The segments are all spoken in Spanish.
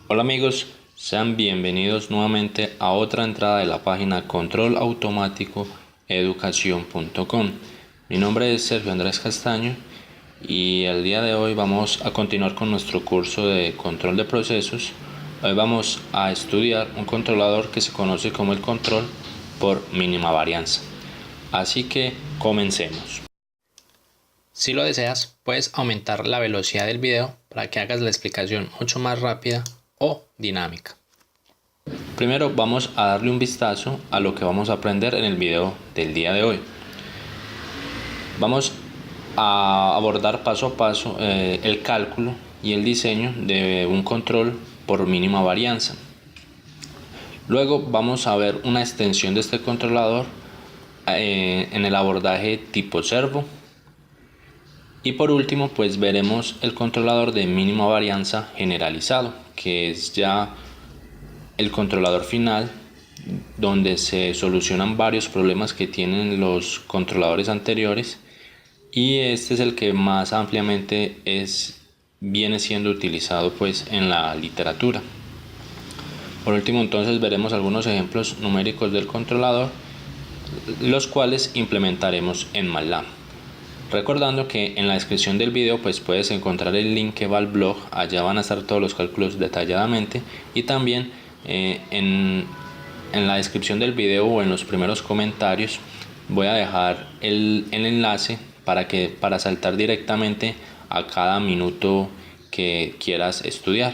Hola amigos, sean bienvenidos nuevamente a otra entrada de la página Control Automático Educación.com. Mi nombre es Sergio Andrés Castaño y el día de hoy vamos a continuar con nuestro curso de control de procesos. Hoy vamos a estudiar un controlador que se conoce como el control por mínima varianza. Así que comencemos. Si lo deseas, puedes aumentar la velocidad del video para que hagas la explicación mucho más rápida o dinámica. Primero vamos a darle un vistazo a lo que vamos a aprender en el video del día de hoy. Vamos a abordar paso a paso el cálculo y el diseño de un control por mínima varianza. Luego vamos a ver una extensión de este controlador en el abordaje tipo servo. Y por último, pues veremos el controlador de mínima varianza generalizado, que es ya el controlador final donde se solucionan varios problemas que tienen los controladores anteriores, y este es el que más ampliamente viene siendo utilizado pues en la literatura. Por último, entonces veremos algunos ejemplos numéricos del controlador, los cuales implementaremos en MATLAB. Recordando que en la descripción del video pues puedes encontrar el link que va al blog. Allá van a estar todos los cálculos detalladamente, y también en la descripción del video o en los primeros comentarios voy a dejar el enlace para saltar directamente a cada minuto que quieras estudiar,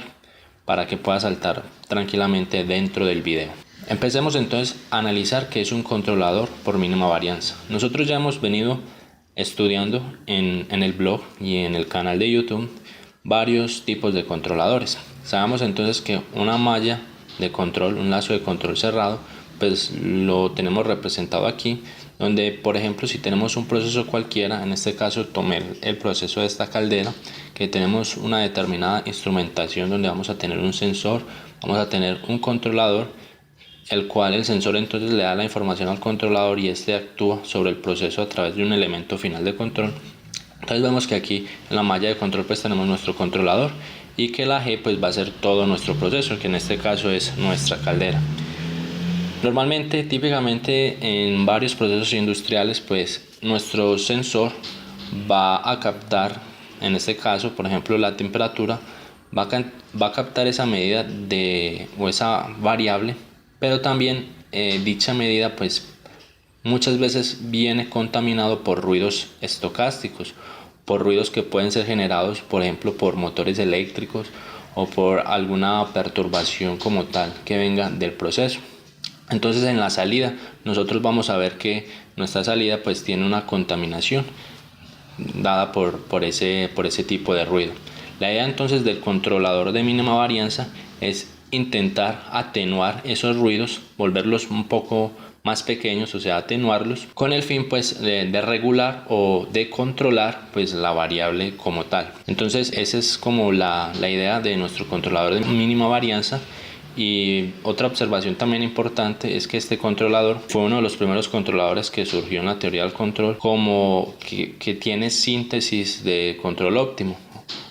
para que puedas saltar tranquilamente dentro del video. Empecemos entonces a analizar qué es un controlador por mínima varianza. Nosotros ya hemos venido estudiando en el blog y en el canal de YouTube varios tipos de controladores. Sabemos entonces que una malla de control, un lazo de control cerrado, pues lo tenemos representado aquí, donde por ejemplo si tenemos un proceso cualquiera, en este caso tomé el proceso de esta caldera, que tenemos una determinada instrumentación donde vamos a tener un sensor, vamos a tener un controlador, el cual el sensor entonces le da la información al controlador y este actúa sobre el proceso a través de un elemento final de control. Entonces vemos que aquí en la malla de control pues tenemos nuestro controlador, y que la G pues va a ser todo nuestro proceso, que en este caso es nuestra caldera. Normalmente, típicamente en varios procesos industriales pues nuestro sensor va a captar, en este caso por ejemplo la temperatura, va a captar esa medida o esa variable, pero también dicha medida pues muchas veces viene contaminado por ruidos estocásticos, por ruidos que pueden ser generados por ejemplo por motores eléctricos o por alguna perturbación como tal que venga del proceso. Entonces en la salida nosotros vamos a ver que nuestra salida pues tiene una contaminación dada por ese tipo de ruido. La idea entonces del controlador de mínima varianza es intentar atenuar esos ruidos, volverlos un poco más pequeños, o sea atenuarlos, con el fin pues de regular o de controlar pues la variable como tal. Entonces esa es como la idea de nuestro controlador de mínima varianza. Y otra observación también importante es que este controlador fue uno de los primeros controladores que surgió en la teoría del control, como que tiene síntesis de control óptimo.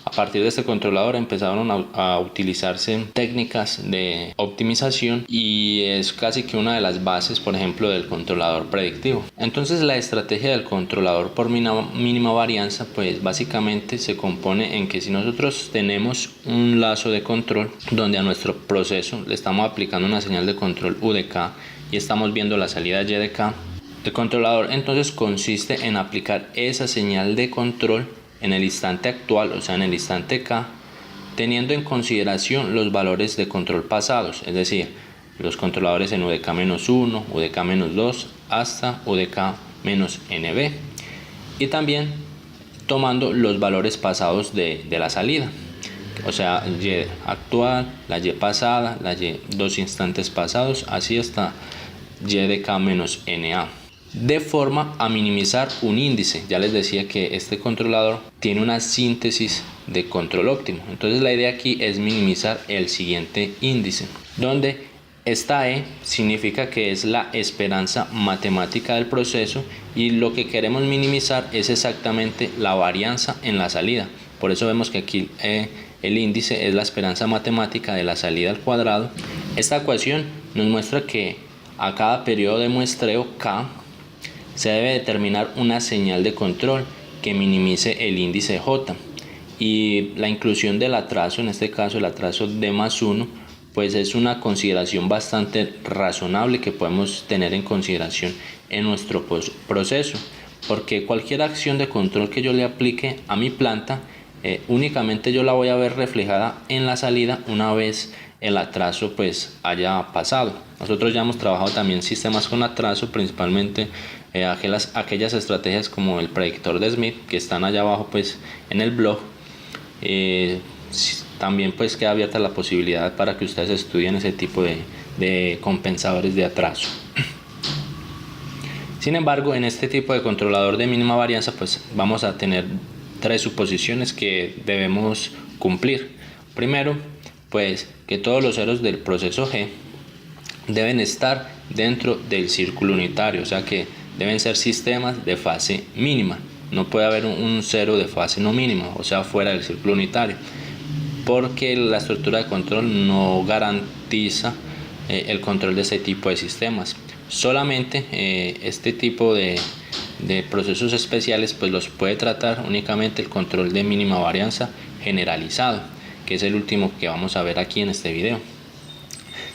A partir de este controlador empezaron a utilizarse técnicas de optimización, y es casi que una de las bases, por ejemplo, del controlador predictivo. Entonces la estrategia del controlador por mínima varianza pues básicamente se compone en que si nosotros tenemos un lazo de control donde a nuestro proceso le estamos aplicando una señal de control U de K y estamos viendo la salida Y de K, el controlador entonces consiste en aplicar esa señal de control en el instante actual, o sea en el instante K, teniendo en consideración los valores de control pasados, es decir, los controladores en UDK-1, UDK-2 hasta UDK-NB, y también tomando los valores pasados de la salida, o sea Y actual, la Y pasada, la Y dos instantes pasados, así hasta Y de K-NA, de forma a minimizar un índice. Ya les decía que este controlador tiene una síntesis de control óptimo, entonces la idea aquí es minimizar el siguiente índice, donde esta E significa que es la esperanza matemática del proceso, y lo que queremos minimizar es exactamente la varianza en la salida. Por eso vemos que aquí el índice es la esperanza matemática de la salida al cuadrado. Esta ecuación nos muestra que a cada periodo de muestreo K se debe determinar una señal de control que minimice el índice J, y la inclusión del atraso, en este caso el atraso de +1, pues es una consideración bastante razonable que podemos tener en consideración en nuestro proceso, porque cualquier acción de control que yo le aplique a mi planta, únicamente yo la voy a ver reflejada en la salida una vez el atraso pues haya pasado. Nosotros ya hemos trabajado también sistemas con atraso, principalmente aquellas estrategias como el predictor de Smith, que están allá abajo pues en el blog. También pues queda abierta la posibilidad para que ustedes estudien ese tipo de compensadores de atraso. Sin embargo, en este tipo de controlador de mínima varianza pues vamos a tener tres suposiciones que debemos cumplir. Primero, pues que todos los ceros del proceso G deben estar dentro del círculo unitario, o sea que deben ser sistemas de fase mínima. No puede haber un cero de fase no mínima, o sea fuera del círculo unitario, porque la estructura de control no garantiza el control de ese tipo de sistemas. Solamente este tipo de procesos especiales pues los puede tratar únicamente el control de mínima varianza generalizado, que es el último que vamos a ver aquí en este video.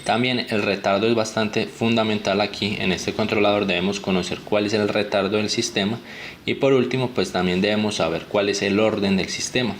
También el retardo es bastante fundamental aquí. En este controlador debemos conocer cuál es el retardo del sistema, y por último pues también debemos saber cuál es el orden del sistema.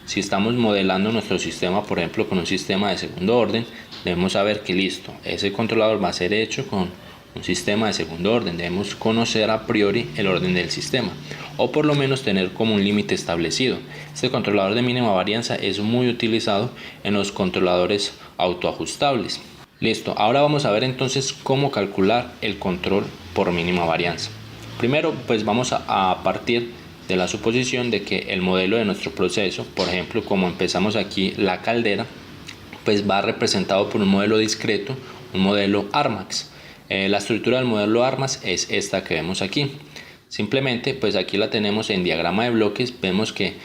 Si estamos modelando nuestro sistema, por ejemplo con un sistema de segundo orden, debemos saber que listo, ese controlador va a ser hecho con un sistema de segundo orden. Debemos conocer a priori el orden del sistema, o por lo menos tener como un límite establecido. Este controlador de mínima varianza es muy utilizado en los controladores autoajustables. Listo, ahora vamos a ver entonces cómo calcular el control por mínima varianza. Primero pues vamos a partir de la suposición de que el modelo de nuestro proceso, por ejemplo como empezamos aquí la caldera, pues va representado por un modelo discreto, un modelo Armax. La estructura del modelo Armax es esta que vemos aquí. Simplemente pues aquí la tenemos en diagrama de bloques. Vemos que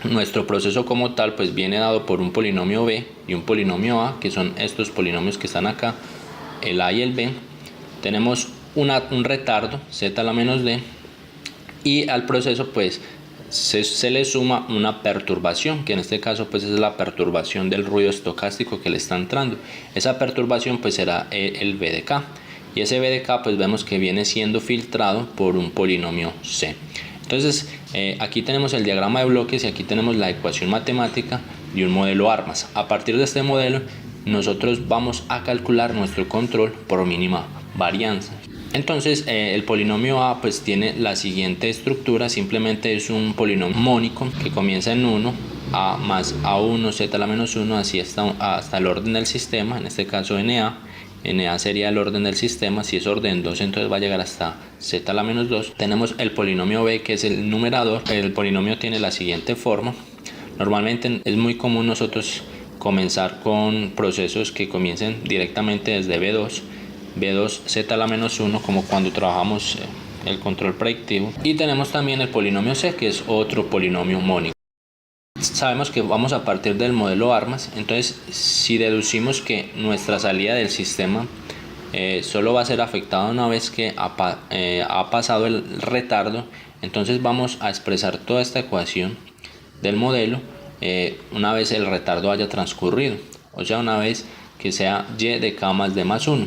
nuestro proceso como tal pues viene dado por un polinomio B y un polinomio A, que son estos polinomios que están acá, el A y el B. Tenemos un retardo z a la menos d, y al proceso pues se le suma una perturbación, que en este caso pues es la perturbación del ruido estocástico que le está entrando. Esa perturbación pues será el B de K, y ese B de K pues vemos que viene siendo filtrado por un polinomio C. Entonces aquí tenemos el diagrama de bloques y aquí tenemos la ecuación matemática de un modelo Armax. A partir de este modelo nosotros vamos a calcular nuestro control por mínima varianza. Entonces el polinomio A pues tiene la siguiente estructura. Simplemente es un polinomio mónico que comienza en 1, A más A1 z a la menos 1, así hasta el orden del sistema, en este caso NA. NA sería el orden del sistema. Si es orden 2, entonces va a llegar hasta z a la menos 2. Tenemos el polinomio B, que es el numerador. El polinomio tiene la siguiente forma. Normalmente es muy común nosotros comenzar con procesos que comiencen directamente desde B2 z a la menos 1, como cuando trabajamos el control predictivo. Y tenemos también el polinomio C, que es otro polinomio mónico. Sabemos que vamos a partir del modelo Armax. Entonces si deducimos que nuestra salida del sistema solo va a ser afectada una vez que ha pasado el retardo, entonces vamos a expresar toda esta ecuación del modelo una vez el retardo haya transcurrido, o sea una vez que sea y de K más d más 1.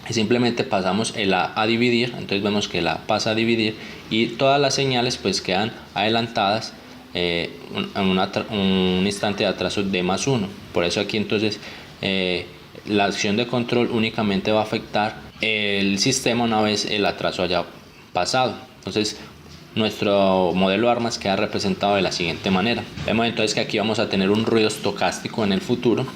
Y simplemente pasamos el A dividir. Entonces vemos que el A pasa a dividir y todas las señales pues quedan adelantadas un instante de atraso de más 1. Por eso aquí entonces la acción de control únicamente va a afectar el sistema una vez el atraso haya pasado. Entonces nuestro modelo Armax queda representado de la siguiente manera. Vemos entonces que aquí vamos a tener un ruido estocástico en el futuro,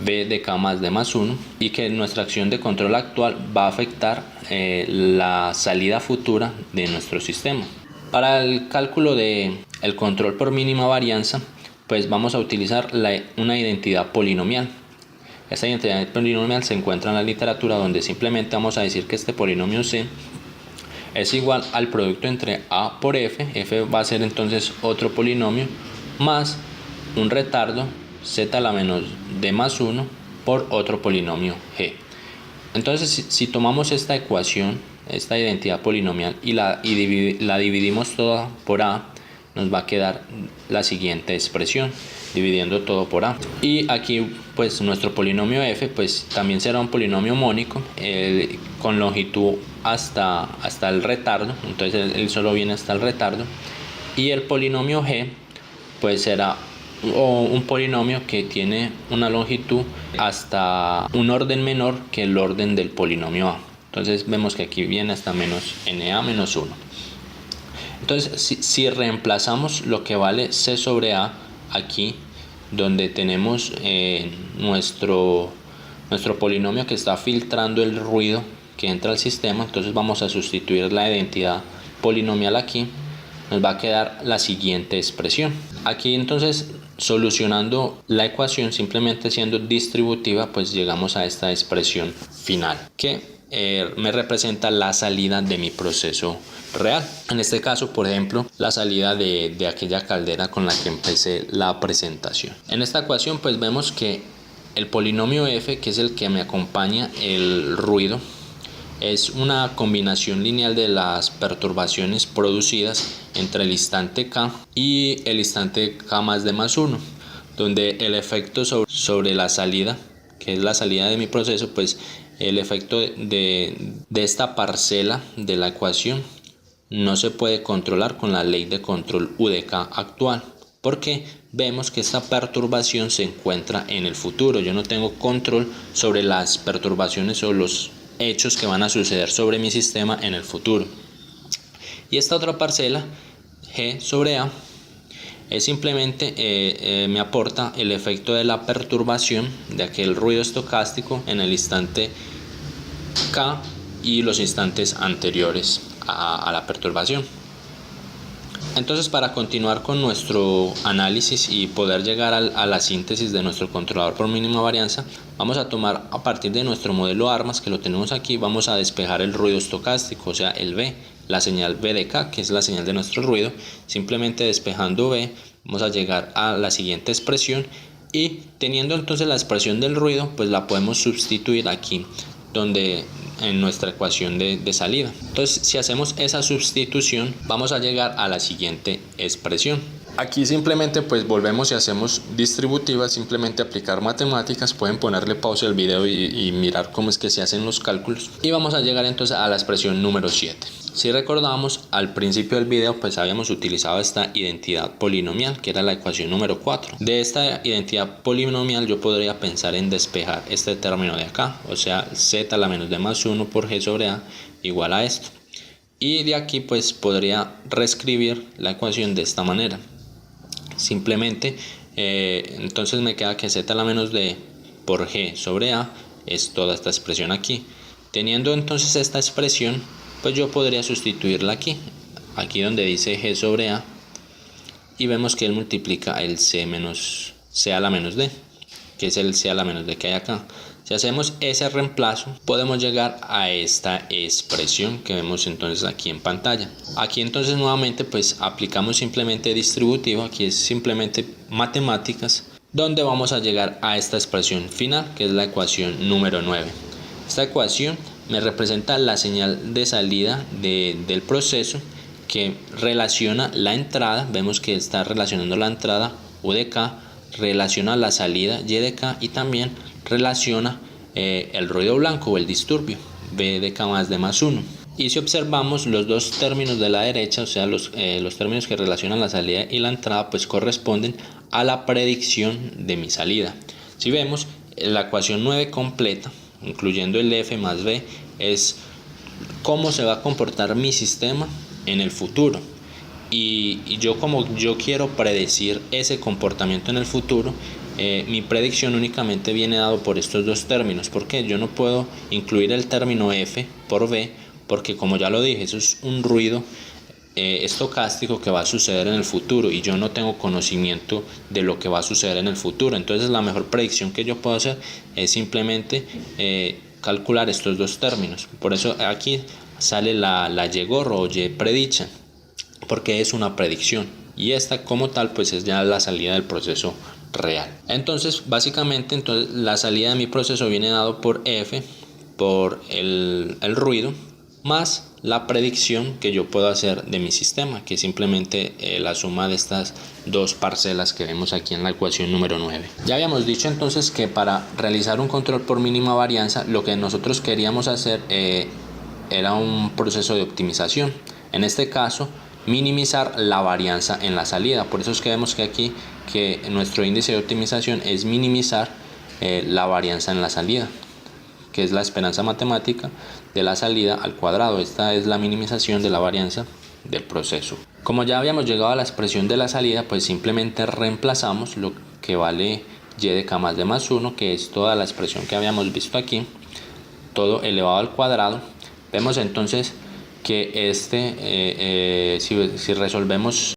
B de K más D más 1, y que nuestra acción de control actual va a afectar la salida futura de nuestro sistema. Para el cálculo del control por mínima varianza pues vamos a utilizar una identidad polinomial. Esta identidad polinomial se encuentra en la literatura, donde simplemente vamos a decir que este polinomio C es igual al producto entre A por F. F va a ser entonces otro polinomio más un retardo z a la menos d más 1 por otro polinomio g. Entonces si tomamos esta ecuación, esta identidad polinomial y la dividimos toda por a, nos va a quedar la siguiente expresión, dividiendo todo por a. Y aquí pues nuestro polinomio f pues también será un polinomio mónico con longitud hasta el retardo, entonces él solo viene hasta el retardo. Y el polinomio g pues será un polinomio que tiene una longitud hasta un orden menor que el orden del polinomio a. Entonces vemos que aquí viene hasta menos na menos 1. Entonces si reemplazamos lo que vale c sobre a aquí, donde tenemos nuestro polinomio que está filtrando el ruido que entra al sistema, entonces vamos a sustituir la identidad polinomial aquí, nos va a quedar la siguiente expresión. Aquí entonces, solucionando la ecuación simplemente siendo distributiva, pues llegamos a esta expresión final que me representa la salida de mi proceso real. En este caso, por ejemplo, la salida de aquella caldera con la que empecé la presentación. En esta ecuación pues vemos que el polinomio f, que es el que me acompaña el ruido, es una combinación lineal de las perturbaciones producidas entre el instante k y el instante k más d más 1, donde el efecto sobre la salida, que es la salida de mi proceso, pues el efecto de esta parcela de la ecuación no se puede controlar con la ley de control U de k actual, porque vemos que esta perturbación se encuentra en el futuro. Yo no tengo control sobre las perturbaciones o los hechos que van a suceder sobre mi sistema en el futuro. Y esta otra parcela, g sobre a, es simplemente me aporta el efecto de la perturbación de aquel ruido estocástico en el instante k y los instantes anteriores a la perturbación. Entonces, para continuar con nuestro análisis y poder llegar a la síntesis de nuestro controlador por mínima varianza, vamos a tomar a partir de nuestro modelo ARMAS, que lo tenemos aquí, vamos a despejar el ruido estocástico, o sea el B, la señal B de K, que es la señal de nuestro ruido. Simplemente despejando B vamos a llegar a la siguiente expresión, y teniendo entonces la expresión del ruido, pues la podemos sustituir aquí en nuestra ecuación de salida. Entonces, si hacemos esa sustitución, vamos a llegar a la siguiente expresión. Aquí simplemente pues volvemos y hacemos distributivas, simplemente aplicar matemáticas. Pueden ponerle pausa al video y mirar cómo es que se hacen los cálculos, y vamos a llegar entonces a la expresión número 7. Si recordamos, al principio del video pues habíamos utilizado esta identidad polinomial, que era la ecuación número 4. De esta identidad polinomial yo podría pensar en despejar este término de acá, o sea z a la menos d más 1 por g sobre a igual a esto. Y de aquí pues podría reescribir la ecuación de esta manera. Simplemente entonces me queda que z a la menos d por g sobre a es toda esta expresión aquí. Teniendo entonces esta expresión, pues yo podría sustituirla aquí donde dice g sobre a, y vemos que él multiplica el c a la menos d, que es el c a la menos d que hay acá. Si hacemos ese reemplazo, podemos llegar a esta expresión que vemos entonces aquí en pantalla. Aquí entonces nuevamente pues aplicamos simplemente distributivo, aquí es simplemente matemáticas, donde vamos a llegar a esta expresión final, que es la ecuación número 9. Esta ecuación me representa la señal de salida del proceso, que relaciona la entrada, vemos que está relacionando la entrada U de K, relaciona la salida Y de K, y también relaciona el ruido blanco o el disturbio B de K más D más 1. Y si observamos los dos términos de la derecha, o sea los términos que relacionan la salida y la entrada, pues corresponden a la predicción de mi salida. Si vemos, la ecuación 9 completa, incluyendo el F más B, es cómo se va a comportar mi sistema en el futuro. Y como yo quiero predecir ese comportamiento en el futuro, mi predicción únicamente viene dado por estos dos términos, porque yo no puedo incluir el término F por B, porque como ya lo dije, eso es un ruido estocástico que va a suceder en el futuro, y yo no tengo conocimiento de lo que va a suceder en el futuro. Entonces la mejor predicción que yo puedo hacer es simplemente calcular estos dos términos. Por eso aquí sale la Y gorro o Y predicha, porque es una predicción. y esta como tal pues es ya la salida del proceso real. Entonces básicamente la salida de mi proceso viene dado por F, por el ruido, más la predicción que yo puedo hacer de mi sistema, que es simplemente la suma de estas dos parcelas que vemos aquí en la ecuación número 9. Ya habíamos dicho entonces que para realizar un control por mínima varianza, lo que nosotros queríamos hacer era un proceso de optimización. En este caso, minimizar la varianza en la salida. Por eso es que vemos que aquí que nuestro índice de optimización es minimizar la varianza en la salida, que es la esperanza matemática de la salida al cuadrado. Esta es la minimización de la varianza del proceso. Como ya habíamos llegado a la expresión de la salida, pues simplemente reemplazamos lo que vale y de k más d más 1, que es toda la expresión que habíamos visto aquí, todo elevado al cuadrado. Vemos entonces que si resolvemos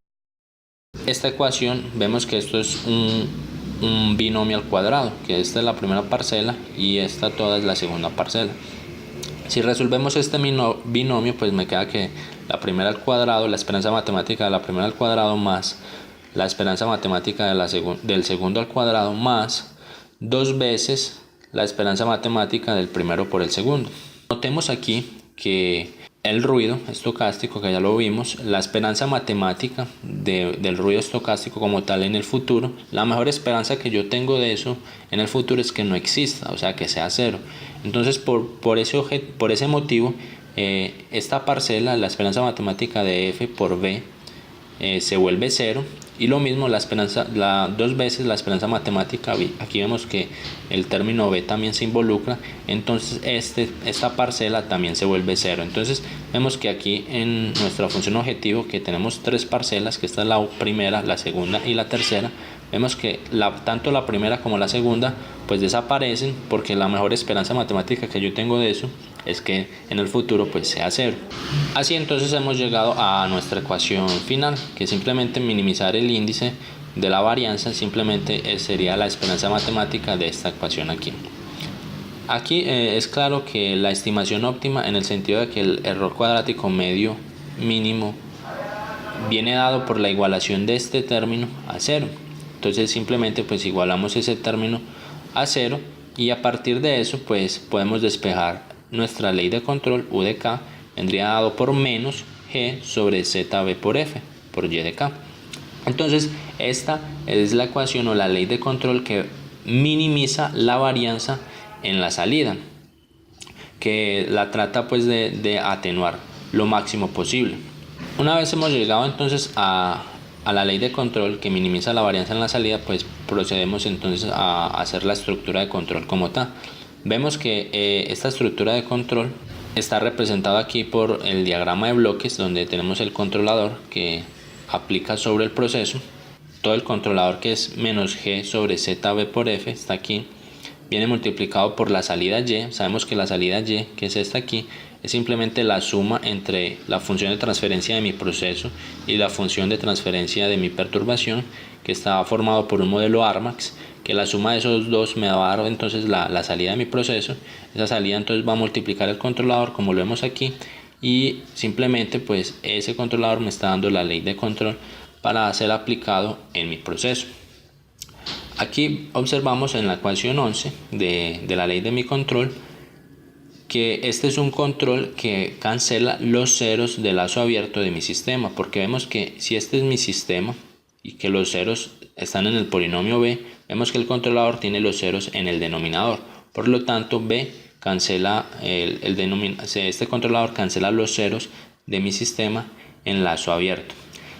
esta ecuación, vemos que esto es un binomio al cuadrado, que esta es la primera parcela y esta toda es la segunda parcela. Si resolvemos este binomio, pues me queda que la primera al cuadrado, la esperanza matemática de la primera al cuadrado, más la esperanza matemática del segundo al cuadrado, más 2 veces la esperanza matemática del primero por el segundo. Notemos aquí que el ruido estocástico, que ya lo vimos, la esperanza matemática del ruido estocástico como tal en el futuro, la mejor esperanza que yo tengo de eso en el futuro es que no exista, o sea, que sea cero. Entonces por ese motivo, esta parcela, la esperanza matemática de f por b, se vuelve cero, y lo mismo dos veces la esperanza matemática. Aquí vemos que el término b también se involucra, entonces esta parcela también se vuelve cero. Entonces vemos que aquí en nuestra función objetivo, que tenemos 3 parcelas, que esta es la primera, la segunda y la tercera, vemos que tanto la primera como la segunda pues desaparecen, porque la mejor esperanza matemática que yo tengo de eso es que en el futuro pues sea cero. Así entonces hemos llegado a nuestra ecuación final, que simplemente minimizar el índice de la varianza simplemente sería la esperanza matemática de esta ecuación aquí. Aquí es claro que la estimación óptima, en el sentido de que el error cuadrático medio mínimo viene dado por la igualación de este término a cero. Entonces simplemente pues igualamos ese término a cero, y a partir de eso pues podemos despejar nuestra ley de control. U de k vendría dado por menos g sobre zb por f por y de k. Entonces esta es la ecuación o la ley de control que minimiza la varianza en la salida, que la trata pues de atenuar lo máximo posible. Una vez hemos llegado entonces a la ley de control que minimiza la varianza en la salida, pues procedemos entonces a hacer la estructura de control como tal. Vemos que esta estructura de control está representada aquí por el diagrama de bloques, donde tenemos el controlador que aplica sobre el proceso. Todo el controlador, que es menos g sobre zb por f, está aquí, viene multiplicado por la salida y. Sabemos que la salida y, que es esta aquí, es simplemente la suma entre la función de transferencia de mi proceso y la función de transferencia de mi perturbación, que está formado por un modelo Armax, que la suma de esos dos me va a dar entonces la salida de mi proceso. Esa salida entonces va a multiplicar el controlador, como lo vemos aquí, y simplemente pues ese controlador me está dando la ley de control para ser aplicado en mi proceso. Aquí observamos en la ecuación 11 de la ley de mi control que este es un control que cancela los ceros de lazo abierto de mi sistema, porque vemos que si este es mi sistema y que los ceros están en el polinomio b, vemos que el controlador tiene los ceros en el denominador. Por lo tanto, b cancela este controlador cancela los ceros de mi sistema en lazo abierto.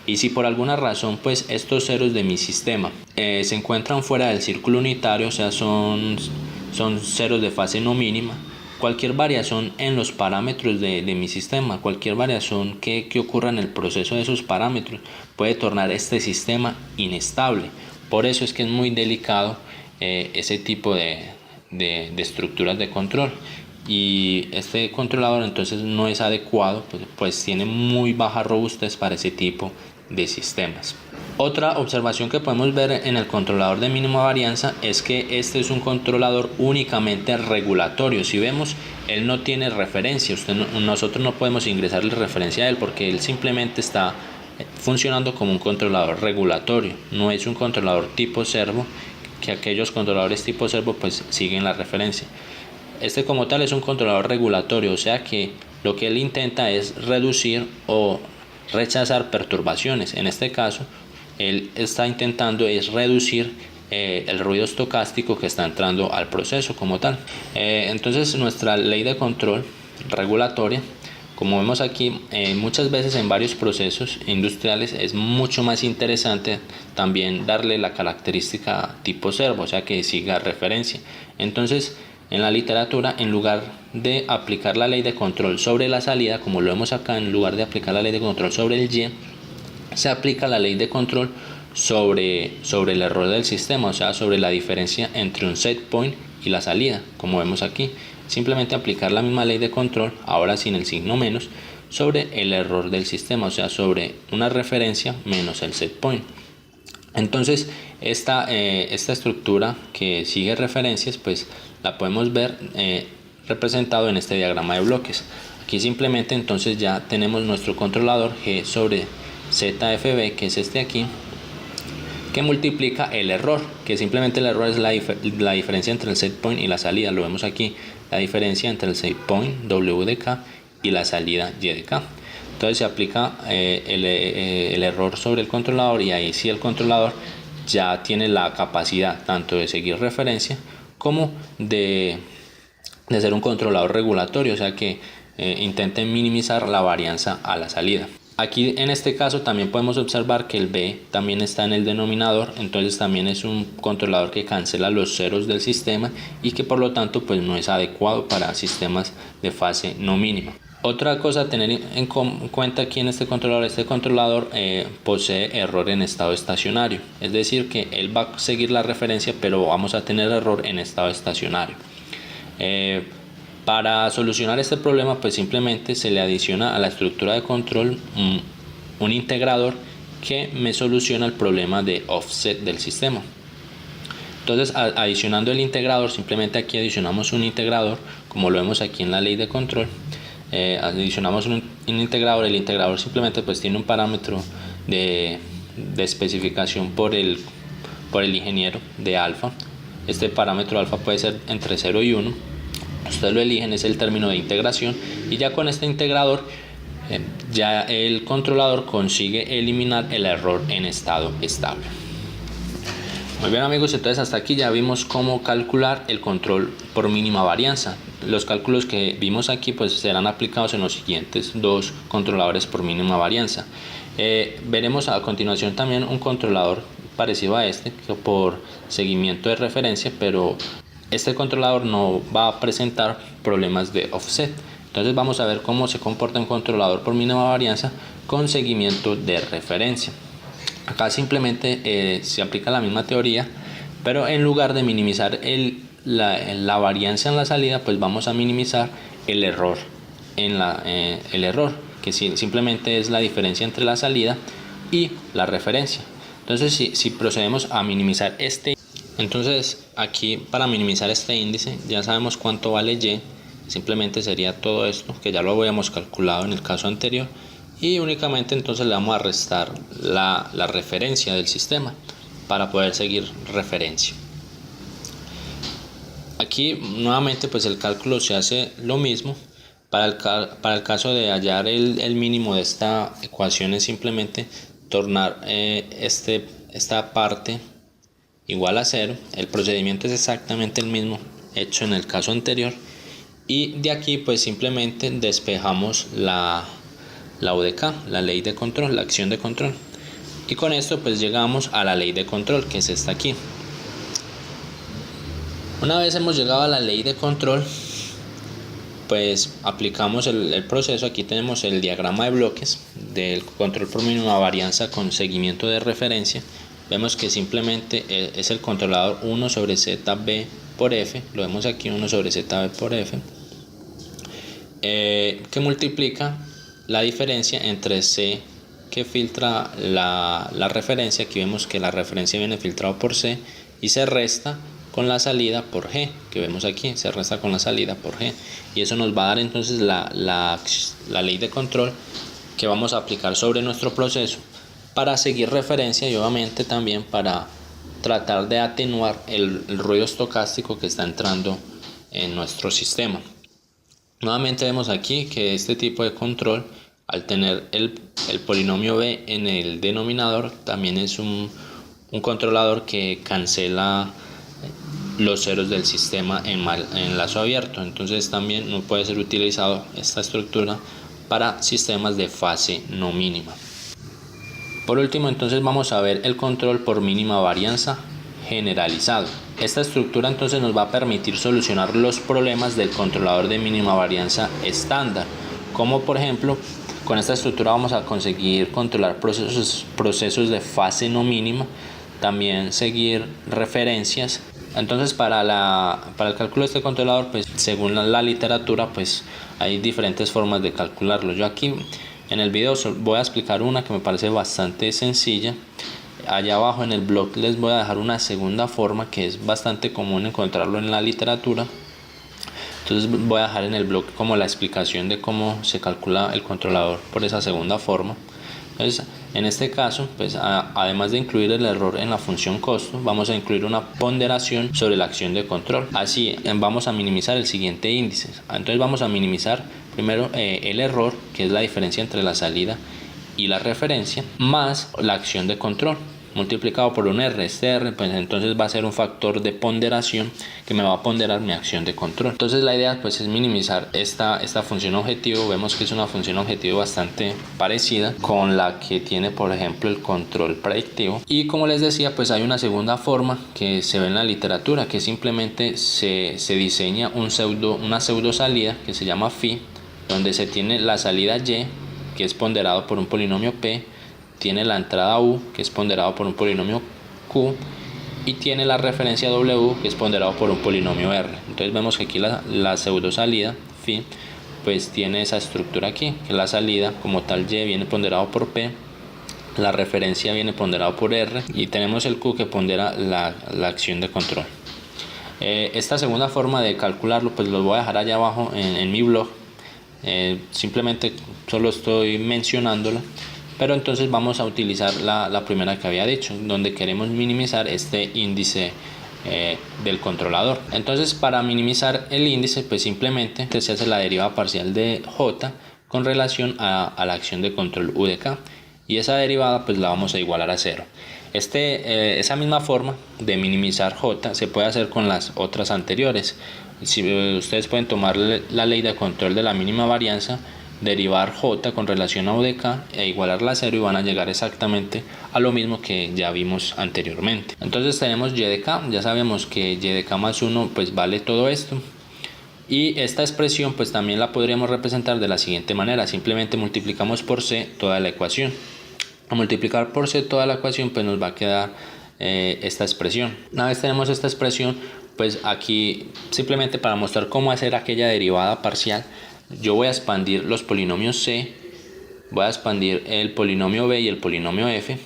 Y si por alguna razón pues estos ceros de mi sistema se encuentran fuera del círculo unitario, o sea son ceros de fase no mínima, cualquier variación en los parámetros de mi sistema, cualquier variación que ocurra en el proceso de esos parámetros puede tornar este sistema inestable. Por eso es que es muy delicado ese tipo de estructuras de control, y este controlador entonces no es adecuado, pues tiene muy baja robustez para ese tipo de sistemas. Otra observación que podemos ver en el controlador de mínima varianza es que este es un controlador únicamente regulatorio. Si vemos, él no tiene referencia. Nosotros no podemos ingresarle referencia a él, porque él simplemente está funcionando como un controlador regulatorio. No es un controlador tipo servo, que aquellos controladores tipo servo pues siguen la referencia. Este como tal es un controlador regulatorio, o sea que lo que él intenta es reducir o rechazar perturbaciones. En este caso, él está intentando es reducir el ruido estocástico que está entrando al proceso como tal. Entonces nuestra ley de control regulatoria, como vemos aquí, muchas veces en varios procesos industriales es mucho más interesante también darle la característica tipo servo, o sea que siga referencia. Entonces en la literatura, en lugar de aplicar la ley de control sobre la salida, como lo vemos acá, en lugar de aplicar la ley de control sobre el Y, se aplica la ley de control sobre el error del sistema, o sea, sobre la diferencia entre un set point y la salida, como vemos aquí. Simplemente aplicar la misma ley de control, ahora sin el signo menos, sobre el error del sistema, o sea, sobre una referencia menos el set point. Entonces, esta estructura que sigue referencias, pues la podemos ver representado en este diagrama de bloques. Aquí simplemente entonces ya tenemos nuestro controlador G sobre ZFB, que es este aquí, que multiplica el error, que simplemente el error es la diferencia entre el set point y la salida. Lo vemos aquí, la diferencia entre el set point W de K y la salida Y de K. Entonces se aplica el error sobre el controlador, y ahí sí el controlador ya tiene la capacidad tanto de seguir referencia como de ser un controlador regulatorio, o sea que intente minimizar la varianza a la salida. Aquí en este caso también podemos observar que el B también está en el denominador, entonces también es un controlador que cancela los ceros del sistema y que por lo tanto pues no es adecuado para sistemas de fase no mínima. Otra cosa a tener en cuenta aquí en este controlador posee error en estado estacionario, es decir que él va a seguir la referencia pero vamos a tener error en estado estacionario. Para solucionar este problema pues simplemente se le adiciona a la estructura de control un integrador que me soluciona el problema de offset del sistema. Entonces adicionando el integrador, simplemente aquí adicionamos un integrador como lo vemos aquí en la ley de control. Adicionamos un integrador. El integrador simplemente pues tiene un parámetro de especificación por el ingeniero de alfa. Este parámetro alfa puede ser entre 0 y 1. Ustedes lo eligen, es el término de integración, y ya con este integrador ya el controlador consigue eliminar el error en estado estable. Muy bien amigos, entonces hasta aquí ya vimos cómo calcular el control por mínima varianza. Los cálculos que vimos aquí pues serán aplicados en los siguientes dos controladores por mínima varianza. Veremos a continuación también un controlador parecido a este por seguimiento de referencia, pero este controlador no va a presentar problemas de offset. Entonces vamos a ver cómo se comporta un controlador por mínima varianza con seguimiento de referencia. Acá simplemente se aplica la misma teoría, pero en lugar de minimizar la varianza en la salida, pues vamos a minimizar el error que simplemente es la diferencia entre la salida y la referencia. Entonces si procedemos a minimizar entonces aquí para minimizar este índice ya sabemos cuánto vale Y, simplemente sería todo esto que ya lo habíamos calculado en el caso anterior, y únicamente entonces le vamos a restar la referencia del sistema para poder seguir referencia. Aquí nuevamente pues el cálculo se hace lo mismo. Para el caso de hallar el mínimo de esta ecuación es simplemente tornar esta parte igual a 0. El procedimiento es exactamente el mismo hecho en el caso anterior, y de aquí pues simplemente despejamos la UDK, la ley de control, la acción de control, y con esto pues llegamos a la ley de control, que es esta aquí. Una vez hemos llegado a la ley de control, pues aplicamos el proceso. Aquí tenemos el diagrama de bloques del control por mínima varianza con seguimiento de referencia. Vemos que simplemente es el controlador 1 sobre ZB por F, lo vemos aquí 1 sobre ZB por F, que multiplica la diferencia entre C, que filtra la referencia. Aquí vemos que la referencia viene filtrado por C, y se resta con la salida por G, que vemos aquí, se resta con la salida por G, y eso nos va a dar entonces la ley de control que vamos a aplicar sobre nuestro proceso para seguir referencia y obviamente también para tratar de atenuar el ruido estocástico que está entrando en nuestro sistema. Nuevamente vemos aquí que este tipo de control, al tener el polinomio b en el denominador, también es un controlador que cancela los ceros del sistema en lazo abierto. Entonces también no puede ser utilizado esta estructura para sistemas de fase no mínima. Por último, entonces vamos a ver el control por mínima varianza generalizado. Esta estructura entonces nos va a permitir solucionar los problemas del controlador de mínima varianza estándar, como por ejemplo con esta estructura vamos a conseguir controlar procesos de fase no mínima, también seguir referencias. Entonces para el cálculo de este controlador, pues según la literatura, pues hay diferentes formas de calcularlo. Yo aquí en el video voy a explicar una que me parece bastante sencilla. Allá abajo en el blog les voy a dejar una segunda forma que es bastante común encontrarlo en la literatura. Entonces voy a dejar en el blog como la explicación de cómo se calcula el controlador por esa segunda forma. Entonces en este caso, pues además de incluir el error en la función costo, vamos a incluir una ponderación sobre la acción de control. Así vamos a minimizar el siguiente índice. Entonces vamos a minimizar primero el error, que es la diferencia entre la salida y la referencia, más la acción de control multiplicado por un R. Este R pues entonces va a ser un factor de ponderación que me va a ponderar mi acción de control. Entonces la idea pues es minimizar esta función objetivo. Vemos que es una función objetivo bastante parecida con la que tiene por ejemplo el control predictivo. Y como les decía, pues hay una segunda forma que se ve en la literatura, que simplemente se diseña una pseudo salida que se llama phi, donde se tiene la salida y, que es ponderado por un polinomio p, tiene la entrada u, que es ponderado por un polinomio q, y tiene la referencia w, que es ponderado por un polinomio r. Entonces vemos que aquí la pseudo salida phi pues tiene esa estructura aquí, que la salida como tal y viene ponderado por p, la referencia viene ponderado por r, y tenemos el q que pondera la acción de control. Esta segunda forma de calcularlo pues lo voy a dejar allá abajo en mi blog. Simplemente solo estoy mencionándola, pero entonces vamos a utilizar la primera que había dicho, donde queremos minimizar este índice del controlador. Entonces para minimizar el índice pues simplemente se hace la derivada parcial de j con relación a la acción de control u de k, y esa derivada pues la vamos a igualar a 0. Esa misma forma de minimizar j se puede hacer con las otras anteriores. Si ustedes pueden tomar la ley de control de la mínima varianza, derivar j con relación a u de k e igualarla a 0, y van a llegar exactamente a lo mismo que ya vimos anteriormente. Entonces tenemos y de k, ya sabemos que y de k más 1 pues vale todo esto, y esta expresión pues también la podríamos representar de la siguiente manera: simplemente multiplicamos por c toda la ecuación. A multiplicar por c toda la ecuación pues nos va a quedar esta expresión. Una vez tenemos esta expresión, pues aquí simplemente para mostrar cómo hacer aquella derivada parcial, yo voy a expandir los polinomios c, voy a expandir el polinomio b y el polinomio f.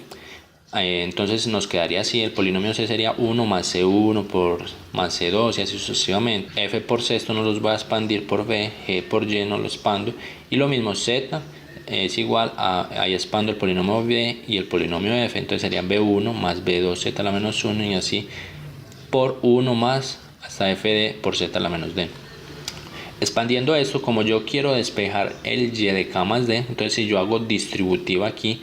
Entonces nos quedaría así: el polinomio c sería 1 más c1 por más c2 y así sucesivamente. F por c, esto no los voy a expandir por b, g por y no lo expando, y lo mismo z es igual a, ahí expando el polinomio b y el polinomio f, entonces sería b1 más b2z a la menos 1, y así por 1 más hasta f de por z a la menos d. Expandiendo esto, como yo quiero despejar el y de k más d, entonces si yo hago distributiva aquí,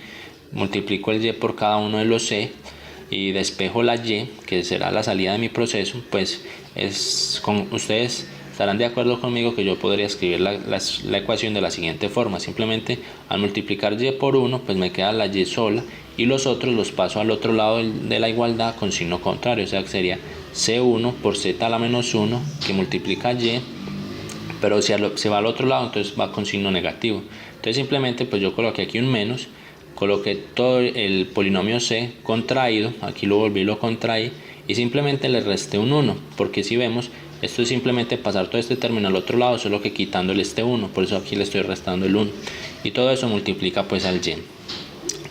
multiplico el y por cada uno de los c y despejo la y, que será la salida de mi proceso, pues ustedes estarán de acuerdo conmigo que yo podría escribir la ecuación de la siguiente forma: simplemente al multiplicar y por 1 pues me queda la y sola, y los otros los paso al otro lado de la igualdad con signo contrario, o sea que sería c1 por z a la menos 1 que multiplica y, pero si se va al otro lado entonces va con signo negativo. Entonces simplemente pues yo coloqué aquí un menos, coloqué todo el polinomio c contraído, aquí lo volví y lo contraí, y simplemente le resté un 1, porque si vemos esto es simplemente pasar todo este término al otro lado, solo que quitándole este 1, por eso aquí le estoy restando el 1, y todo eso multiplica pues al y.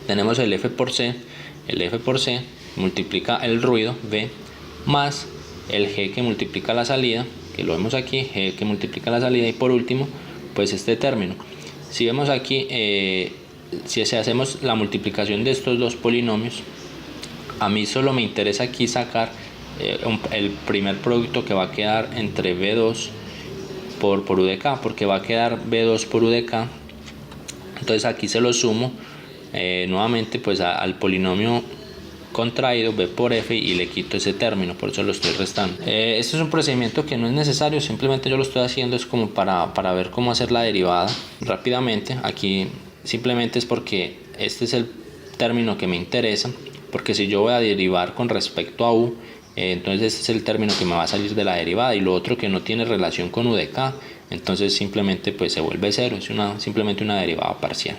Tenemos el f por c multiplica el ruido v más el g que multiplica la salida, que lo vemos aquí, g que multiplica la salida, y por último pues este término. Si vemos aquí si hacemos la multiplicación de estos dos polinomios, a mí solo me interesa aquí sacar el primer producto, que va a quedar entre B2 por U de K, porque va a quedar B2 por U de K. Entonces aquí se lo sumo nuevamente pues al polinomio contraído B por F y le quito ese término, por eso lo estoy restando. Este es un procedimiento que no es necesario, simplemente yo lo estoy haciendo es como para ver cómo hacer la derivada rápidamente. Aquí simplemente es porque este es el término que me interesa, porque si yo voy a derivar con respecto a U, entonces este es el término que me va a salir de la derivada, y lo otro que no tiene relación con U de K, entonces simplemente pues se vuelve cero, es simplemente una derivada parcial.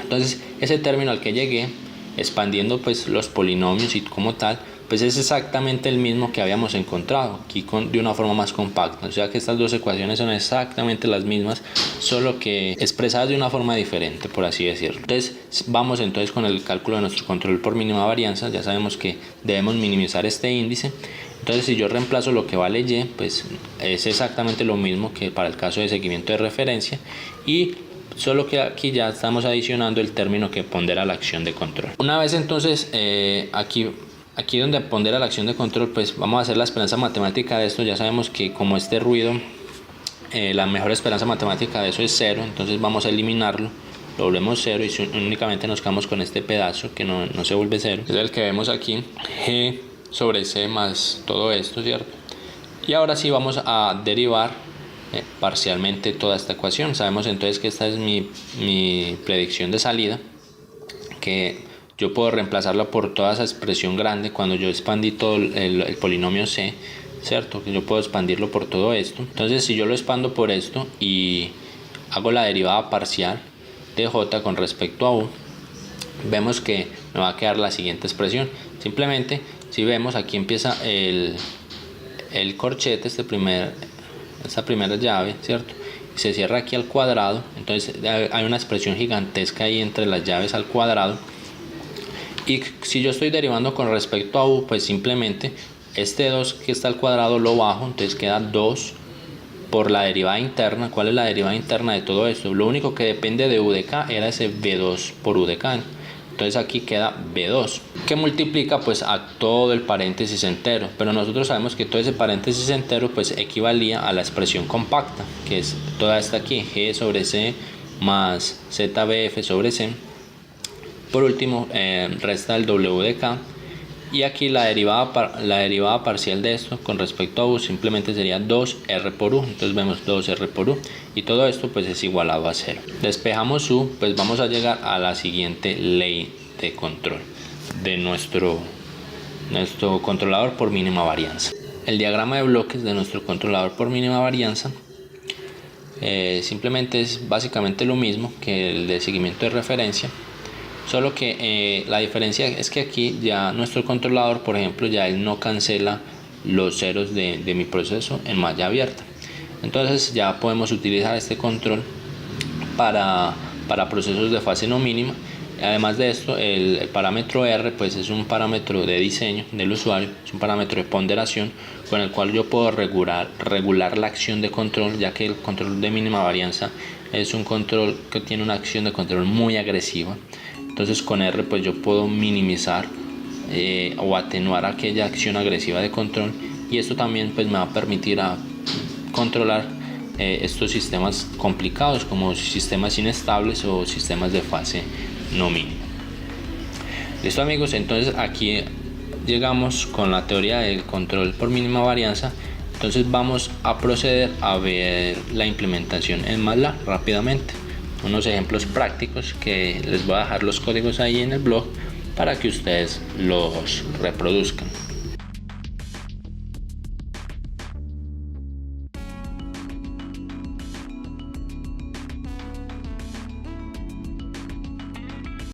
Entonces ese término al que llegué, expandiendo pues los polinomios y como tal, pues es exactamente el mismo que habíamos encontrado aquí de una forma más compacta. O sea que estas dos ecuaciones son exactamente las mismas, solo que expresadas de una forma diferente, por así decirlo. Entonces vamos entonces con el cálculo de nuestro control por mínima varianza. Ya sabemos que debemos minimizar este índice. Entonces si yo reemplazo lo que vale y, pues es exactamente lo mismo que para el caso de seguimiento de referencia, y solo que aquí ya estamos adicionando el término que pondera la acción de control. Una vez entonces aquí donde pondera la acción de control, pues vamos a hacer la esperanza matemática de esto. Ya sabemos que como este ruido, la mejor esperanza matemática de eso es 0, entonces vamos a eliminarlo, lo volvemos 0 y únicamente nos quedamos con este pedazo que no se vuelve 0. Es el que vemos aquí, G sobre C más todo esto, ¿cierto? Y ahora sí vamos a derivar parcialmente toda esta ecuación. Sabemos entonces que esta es mi predicción de salida, que yo puedo reemplazarla por toda esa expresión grande cuando yo expandí todo el polinomio C, ¿cierto? Que yo puedo expandirlo por todo esto. Entonces si yo lo expando por esto y hago la derivada parcial de J con respecto a U, vemos que me va a quedar la siguiente expresión. Simplemente si vemos aquí empieza el corchete, esta primera llave, ¿cierto? Y se cierra aquí al cuadrado, entonces hay una expresión gigantesca ahí entre las llaves al cuadrado. Y si yo estoy derivando con respecto a U, pues simplemente este 2 que está al cuadrado lo bajo, entonces queda 2 por la derivada interna. ¿Cuál es la derivada interna de todo esto? Lo único que depende de U de K era ese B2 por U de K. Entonces aquí queda B2, que multiplica pues a todo el paréntesis entero, pero nosotros sabemos que todo ese paréntesis entero pues equivalía a la expresión compacta, que es toda esta aquí, G sobre C más ZBF sobre C. Por último resta el W de K, y aquí la derivada parcial de esto con respecto a U simplemente sería 2R por U. Entonces vemos 2R por U y todo esto pues es igualado a 0. Despejamos U, pues vamos a llegar a la siguiente ley de control de nuestro controlador por mínima varianza. El diagrama de bloques de nuestro controlador por mínima varianza simplemente es básicamente lo mismo que el de seguimiento de referencia, solo que la diferencia es que aquí ya nuestro controlador, por ejemplo, ya él no cancela los ceros de mi proceso en malla abierta. Entonces ya podemos utilizar este control para procesos de fase no mínima. Además de esto, el parámetro R pues es un parámetro de diseño del usuario, es un parámetro de ponderación con el cual yo puedo regular la acción de control, ya que el control de mínima varianza es un control que tiene una acción de control muy agresiva. Entonces con R pues yo puedo minimizar o atenuar aquella acción agresiva de control, y esto también pues me va a permitir controlar estos sistemas complicados como sistemas inestables o sistemas de fase no mínima. Listo amigos, entonces aquí llegamos con la teoría del control por mínima varianza. Entonces vamos a proceder a ver la implementación en MATLAB rápidamente. Unos ejemplos prácticos que les voy a dejar los códigos ahí en el blog para que ustedes los reproduzcan.